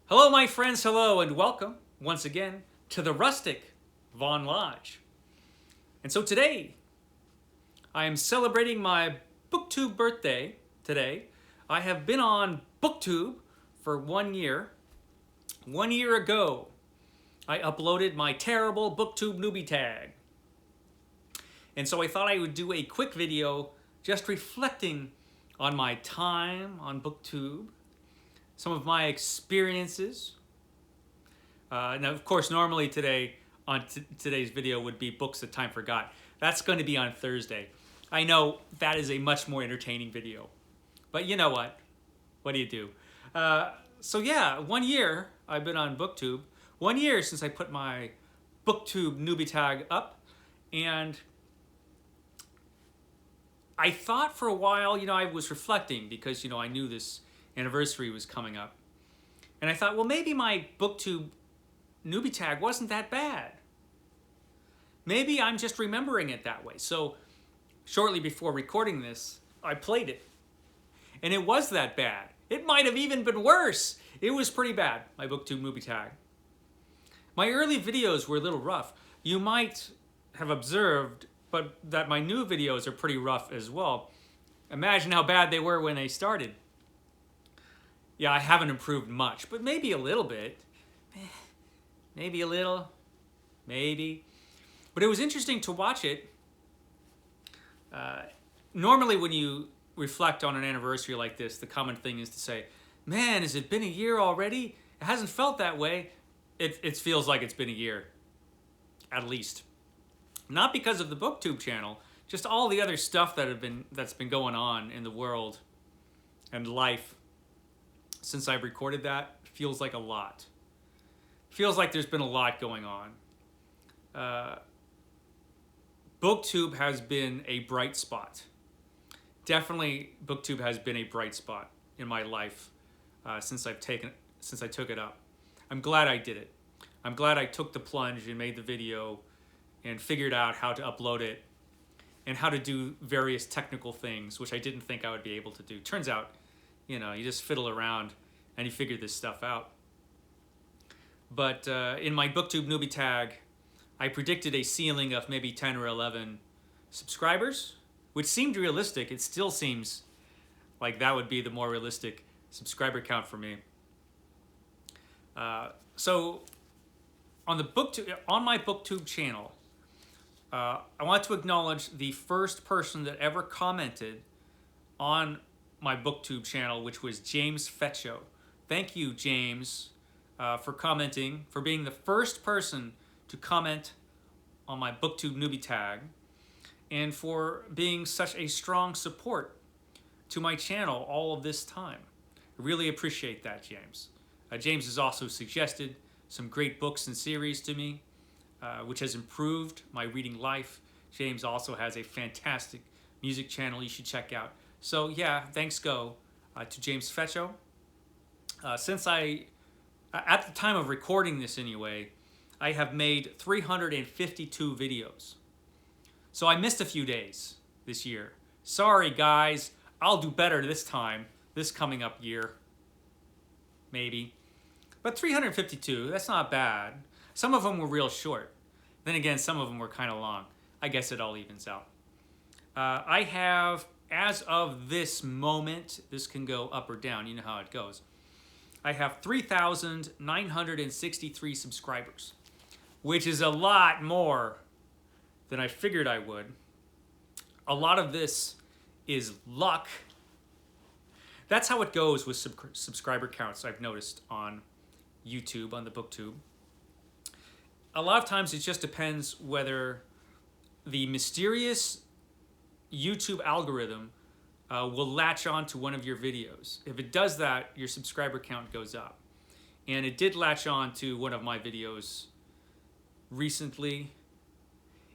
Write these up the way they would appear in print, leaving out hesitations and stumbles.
Hello, my friends, hello, and welcome once again to the Rustic Von Lodge. And so today, I am celebrating my BookTube birthday today. I have been on BookTube for 1 year. 1 year ago, I uploaded my terrible BookTube newbie tag. And so I thought I would do a quick video just reflecting on my time on BookTube, some of my experiences. Now, of course, normally today on today's video would be books that time forgot. That's going to be on Thursday. I know that is a much more entertaining video, but you know what? What do you do? So yeah, 1 year I've been on BookTube. 1 year since I put my BookTube newbie tag up, and I thought for a while, I was reflecting because, I knew this anniversary was coming up. And I thought, well, maybe my BookTube newbie tag wasn't that bad. Maybe I'm just remembering it that way. So shortly before recording this, I played it. And it was that bad. It might have even been worse. It was pretty bad, my BookTube newbie tag. My early videos were a little rough. You might have observed, but that my new videos are pretty rough as well. Imagine how bad they were when they started. Yeah, I haven't improved much, but maybe a little bit. Maybe a little, maybe. But it was interesting to watch it. Normally when you reflect on an anniversary like this, the common thing is to say, man, has it been a year already? It hasn't felt that way. It feels like it's been a year, at least. Not because of the BookTube channel, just all the other stuff that's been going on in the world and life. Since I've recorded that, feels like a lot. Feels like there's been a lot going on. BookTube has been a bright spot. Definitely, BookTube has been a bright spot in my life since I took it up. I'm glad I did it. I'm glad I took the plunge and made the video and figured out how to upload it and how to do various technical things, which I didn't think I would be able to do. Turns out, you just fiddle around and you figure this stuff out. But in my BookTube newbie tag, I predicted a ceiling of maybe 10 or 11 subscribers, which seemed realistic. It still seems like that would be the more realistic subscriber count for me. So on my BookTube channel, I want to acknowledge the first person that ever commented on my BookTube channel, which was James Fetcho. Thank you, James, for commenting, for being the first person to comment on my BookTube newbie tag, and for being such a strong support to my channel all of this time. I really appreciate that, James. James has also suggested some great books and series to me, which has improved my reading life. James also has a fantastic music channel you should check out. So yeah, thanks go to James Fetcho. Since at the time of recording this anyway, I have made 352 videos. So I missed a few days this year. Sorry guys, I'll do better this time, this coming up year. Maybe. But 352, that's not bad. Some of them were real short. Then again, some of them were kind of long. I guess it all evens out. I have, as of this moment, this can go up or down, you know how it goes. I have 3,963 subscribers, which is a lot more than I figured I would. A lot of this is luck. That's how it goes with subscriber counts, I've noticed on YouTube, on the BookTube. A lot of times it just depends whether the mysterious YouTube algorithm will latch on to one of your videos. If it does that, your subscriber count goes up. And it did latch on to one of my videos recently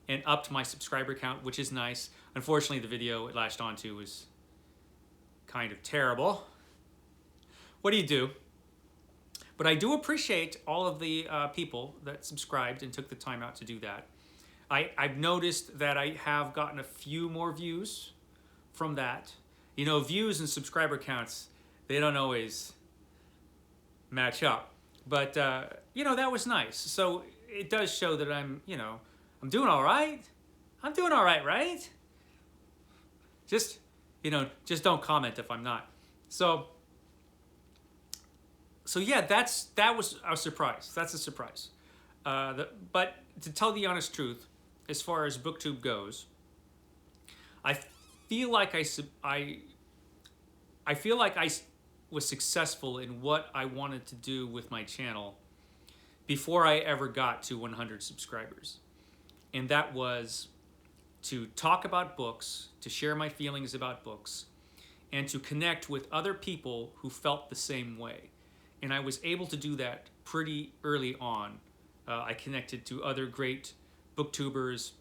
and upped my subscriber count, which is nice. Unfortunately, the video it latched onto was kind of terrible. What do you do? But I do appreciate all of the people that subscribed and took the time out to do that. I've noticed that I have gotten a few more views from that. Views and subscriber counts, they don't always match up. But, you know, that was nice. So it does show that I'm, you know, I'm doing all right. I'm doing all right, right? Just, you know, just don't comment if I'm not. So yeah, that was a surprise. That's a surprise. But to tell the honest truth, as far as BookTube goes, I feel like I feel like I was successful in what I wanted to do with my channel before I ever got to 100 subscribers. And that was to talk about books, to share my feelings about books, and to connect with other people who felt the same way. And I was able to do that pretty early on. I connected to other great booktubers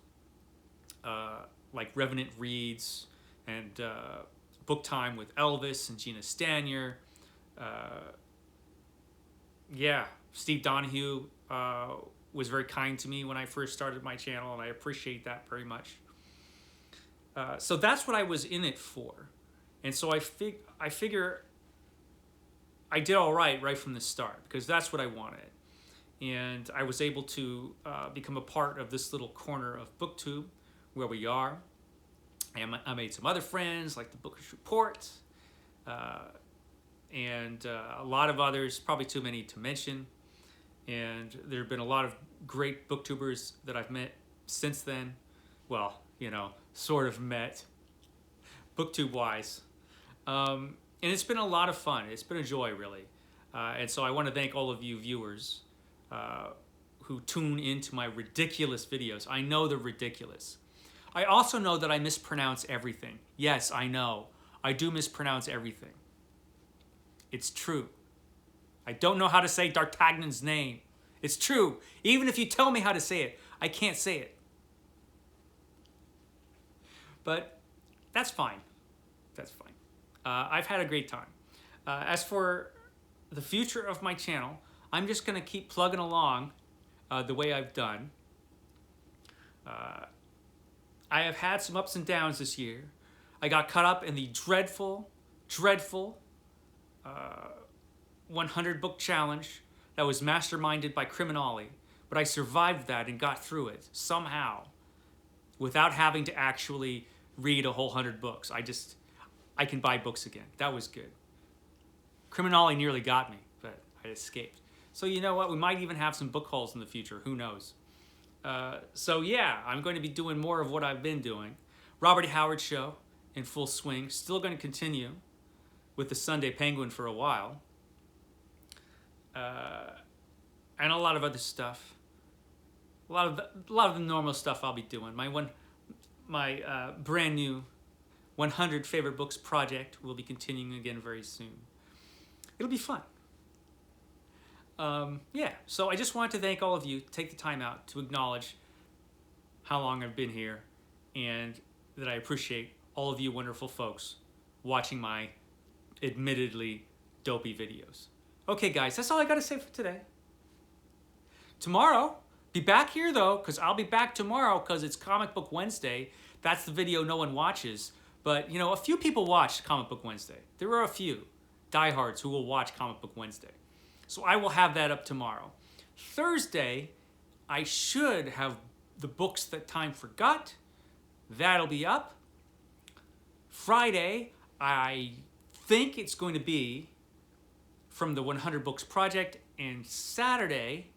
like Revenant Reads and Book Time with Elvis and Gina Stanyer. Yeah, Steve Donoghue was very kind to me when I first started my channel, and I appreciate that very much. So that's what I was in it for. And so I figure I did all right from the start, because that's what I wanted. And I was able to become a part of this little corner of BookTube where we are. And I made some other friends like the Bookish Report and a lot of others, probably too many to mention. And there have been a lot of great booktubers that I've met since then. Well, you know, sort of met, BookTube-wise. And it's been a lot of fun. It's been a joy, really. And so I want to thank all of you viewers who tune into my ridiculous videos. I know they're ridiculous. I also know that I mispronounce everything. Yes, I know. I do mispronounce everything. It's true. I don't know how to say D'Artagnan's name. It's true. Even if you tell me how to say it, I can't say it. But that's fine. That's fine. I've had a great time. As for the future of my channel, I'm just going to keep plugging along the way I've done. I have had some ups and downs this year. I got caught up in the dreadful 100 book challenge that was masterminded by CriminOlly, but I survived that and got through it somehow without having to actually read a whole 100 books. I can buy books again. That was good. CriminOlly nearly got me, but I escaped. So you know what? We might even have some book hauls in the future. Who knows? So yeah, I'm going to be doing more of what I've been doing. Robert Howard Show in full swing. Still going to continue with the Sunday Penguin for a while. And a lot of other stuff. A lot of the normal stuff I'll be doing. My brand new 100 favorite books project will be continuing again very soon. It'll be fun. Yeah, so I just wanted to thank all of you, take the time out to acknowledge how long I've been here, and that I appreciate all of you wonderful folks watching my admittedly dopey videos. Okay guys, that's all I gotta say for today. Tomorrow, be back here though, because I'll be back tomorrow because it's Comic Book Wednesday. That's the video no one watches. But, you know, a few people watch Comic Book Wednesday. There are a few diehards who will watch Comic Book Wednesday. So I will have that up tomorrow. Thursday, I should have the books that time forgot. That'll be up. Friday, I think it's going to be from the 100 Books Project. And Saturday,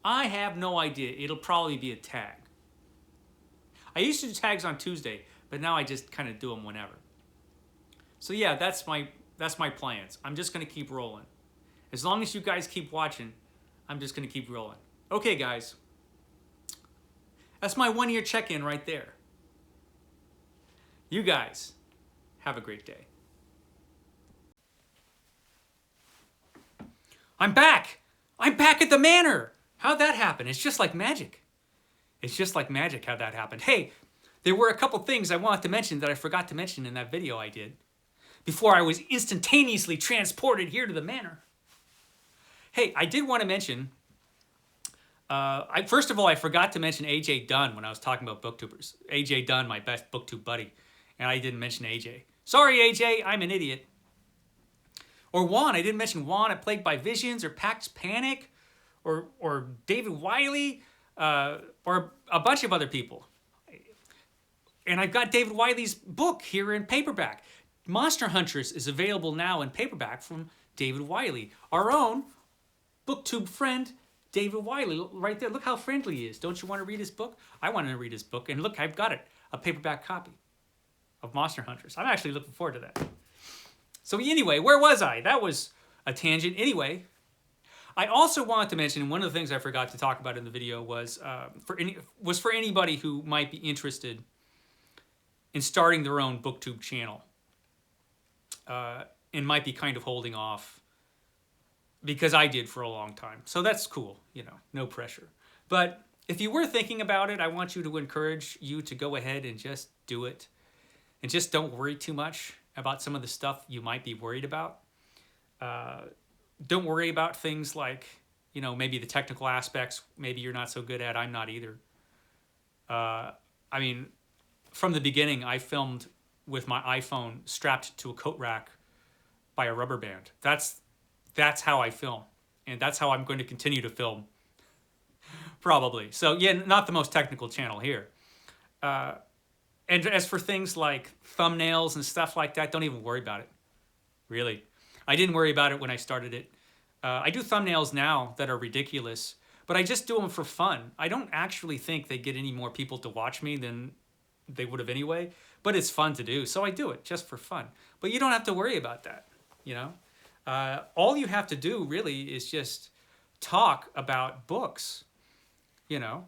I have no idea. It'll probably be a tag. I used to do tags on Tuesday, but now I just kind of do them whenever. So yeah, that's my plans. I'm just going to keep rolling. As long as you guys keep watching, I'm just going to keep rolling. Okay, guys. That's my one-year check-in right there. You guys, have a great day. I'm back! I'm back at the manor! How'd that happen? It's just like magic. It's just like magic how that happened. Hey, there were a couple things I wanted to mention that I forgot to mention in that video I did before I was instantaneously transported here to the manor. Hey, I did want to mention, first of all, I forgot to mention AJ Dunn when I was talking about booktubers. AJ Dunn, my best booktube buddy, and I didn't mention AJ. Sorry, AJ, I'm an idiot. Or Juan, I didn't mention Juan at Plagued by Visions or Pax Panic or David Wiley or a bunch of other people. And I've got David Wiley's book here in paperback. Monster Huntress is available now in paperback from David Wiley. Our own BookTube friend, David Wiley, right there. Look how friendly he is. Don't you want to read his book? I want to read his book. And look, I've got it, a paperback copy of Monster Hunters. I'm actually looking forward to that. So anyway, where was I? That was a tangent. Anyway, I also wanted to mention, one of the things I forgot to talk about in the video was for anybody who might be interested in starting their own BookTube channel and might be kind of holding off, because I did for a long time. So that's cool, you know, no pressure. But if you were thinking about it, I want you to encourage you to go ahead and just do it. And just don't worry too much about some of the stuff you might be worried about. Don't worry about things like, you know, maybe the technical aspects, maybe you're not so good at. I'm not either. I mean, from the beginning, I filmed with my iPhone strapped to a coat rack by a rubber band. That's how I film, and that's how I'm going to continue to film, probably. So yeah, not the most technical channel here. And as for things like thumbnails and stuff like that, don't even worry about it, really. I didn't worry about it when I started it. I do thumbnails now that are ridiculous, but I just do them for fun. I don't actually think they get any more people to watch me than they would have anyway, but it's fun to do, so I do it just for fun. But you don't have to worry about that, you know? All you have to do really is just talk about books, you know?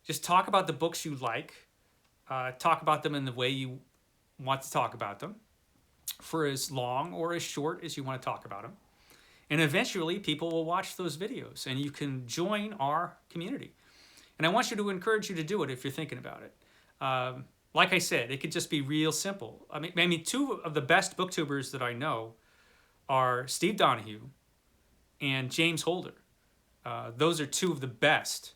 Just talk about the books you like, talk about them in the way you want to talk about them, for as long or as short as you want to talk about them. And eventually people will watch those videos and you can join our community. And I want you to encourage you to do it if you're thinking about it. Like I said, it could just be real simple. I mean, two of the best booktubers that I know are Steve Donoghue and James Holder. Those are two of the best.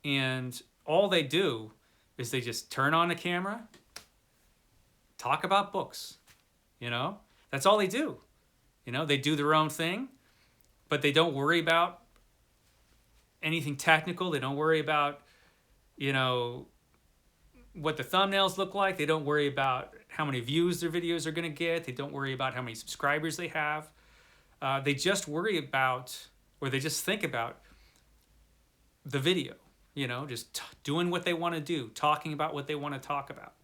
And all they do is they just turn on the camera, talk about books, you know? That's all they do. You know, they do their own thing, but they don't worry about anything technical. They don't worry about, you know, what the thumbnails look like. They don't worry about how many views their videos are going to get. They don't worry about how many subscribers they have. They just worry about, or they just think about the video, you know, just doing what they want to do, talking about what they want to talk about.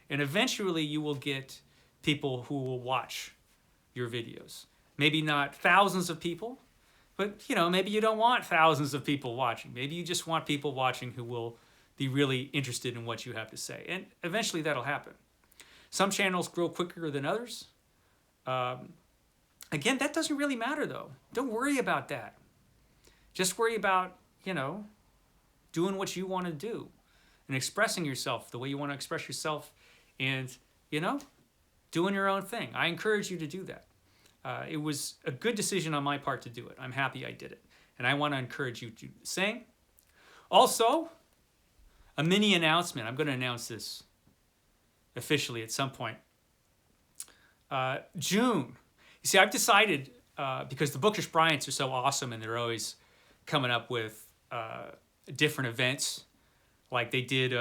And eventually you will get people who will watch your videos. Maybe not thousands of people, but, you know, maybe you don't want thousands of people watching. Maybe you just want people watching who will be really interested in what you have to say. And eventually that'll happen. Some channels grow quicker than others. Again, that doesn't really matter though. Don't worry about that. Just worry about, you know, doing what you want to do and expressing yourself the way you want to express yourself and, you know, doing your own thing. I encourage you to do that. It was a good decision on my part to do it. I'm happy I did it. And I want to encourage you to do the same. Also, a mini announcement. I'm going to announce this officially at some point. June. You see, I've decided, because the Bookish Bryants are so awesome and they're always coming up with different events. Like they did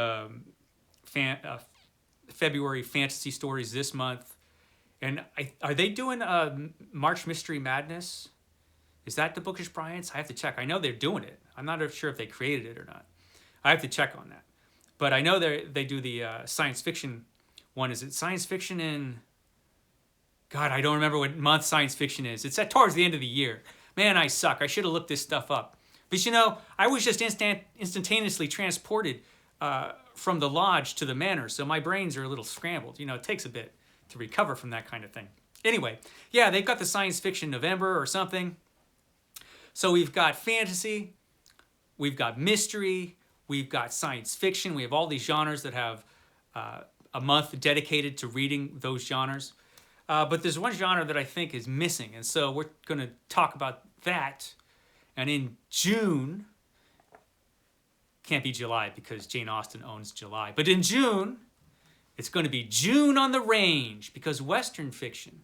February fantasy stories this month. And are they doing March Mystery Madness? Is that the Bookish Bryants? I have to check. I know they're doing it. I'm not sure if they created it or not. I have to check on that. But I know they do the science fiction one. Is it science fiction in... God, I don't remember what month science fiction is. It's towards the end of the year. Man, I suck. I should have looked this stuff up. But you know, I was just instantaneously transported from the lodge to the manor, so my brains are a little scrambled. You know, it takes a bit to recover from that kind of thing. Anyway, yeah, they've got the science fiction November or something. So we've got fantasy, we've got mystery, we've got science fiction. We have all these genres that have a month dedicated to reading those genres. But there's one genre that I think is missing, and so we're going to talk about that. And in June, can't be July because Jane Austen owns July, but in June, it's going to be June on the Range, because Western fiction,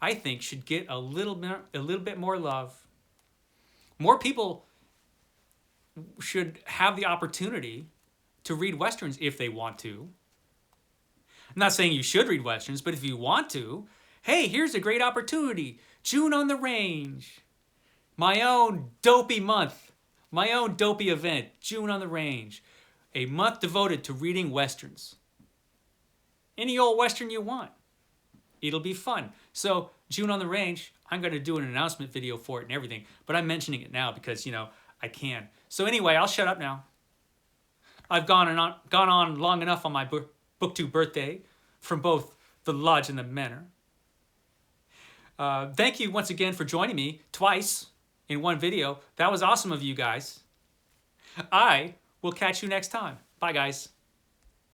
I think should get a little bit more love. More people should have the opportunity to read Westerns if they want to. I'm not saying you should read Westerns, but if you want to, hey, here's a great opportunity. June on the Range. My own dopey month. My own dopey event, June on the Range. A month devoted to reading Westerns. Any old Western you want. It'll be fun. So, June on the Range, I'm going to do an announcement video for it and everything, but I'm mentioning it now because, you know, I can. So anyway, I'll shut up now. I've gone on long enough on my BookTube birthday from both the Lodge and the Manor. Thank you once again for joining me twice in one video. That was awesome of you guys. I will catch you next time. Bye, guys.